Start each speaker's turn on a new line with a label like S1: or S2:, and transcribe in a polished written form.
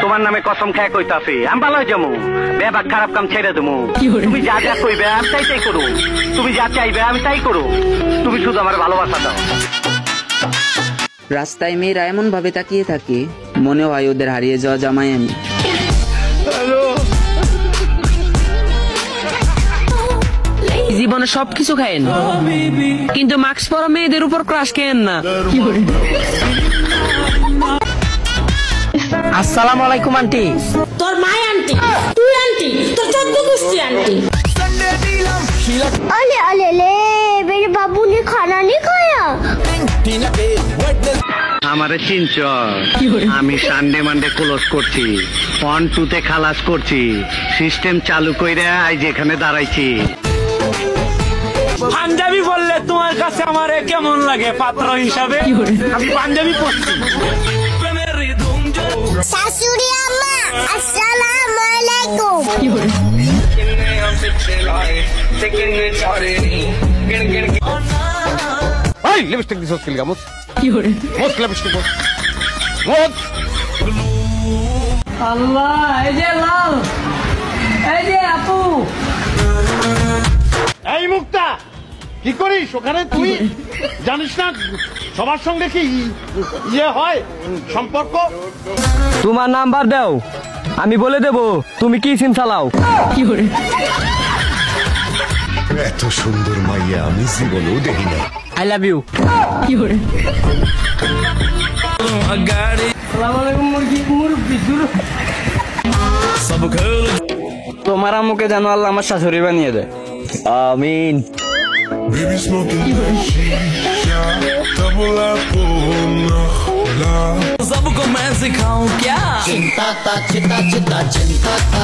S1: তোমার নামে কসম খায় কইতাছি আমি ভালো যাবো, বেবাক খারাপ কাম ছেড়ে দেবো। তুমি যা যা কইবে আমি তাই তাই করো, তুমি যা চাইবে আমি তাই করো, তুমি শুধু আমার ভালোবাসা দাও।
S2: রাস্তায় মেয়েরা এমন ভাবে তাকিয়ে থাকে, মনে হয় ওদের হারিয়ে যাওয়া জামাই আমি।
S3: জীবনে সবকিছু খায়েন, কিন্তু মাস্ক পরা মেয়েদের উপর ক্রাশ খেয়েন না। আসসালামু আলাইকুম আন্টি।
S4: তোর মাই আন্টি, তুই আন্টি, তোর 14 গোষ্ঠী আন্টি।
S5: अले अले ले मेरे बाबू ने खाना नहीं खाया।
S1: আমারে চিনচ, আমি সানডে মানডে ক্লোজ করছি, 1-2 খালাস করছি, সিস্টেম চালু কইরা আজ এখানে দাঁড়াইছি।
S6: পাঞ্জাবি বললে তোমার কাছে আমারে কেমন লাগে পাত্র হিসাবে? আমি পাঞ্জাবি পরছি।
S5: শাশুড়ি আম্মা আসসালামু আলাইকুম।
S6: ওই লিপস্টিক দিছস কি লাগা? কি করে মোস লিপস্টিক মোস মোস।
S3: আল্লাহ, এই যে লাল, এই যে আপু।
S6: এই মুক্তা, কি করিস ওখানে? তুই জানিস না সবার সঙ্গে কি ইয়ে হয় সম্পর্ক?
S3: তোমার নাম্বার দাও, আমি বলে দেব তুমি কি সিম চালাও।
S7: এত সুন্দর মাইয়া আমি জীবনেও দেখি না।
S3: I love you. তোমার আম্মুকে জানো আল্লাহ আমার শাশুড়ি বানিয়ে দেয়। আমিন।
S7: Baby smoking shisha, double apple,
S3: सबको मैं सिखाऊं क्या?
S8: चिंता ता चिता चिता चिंता ता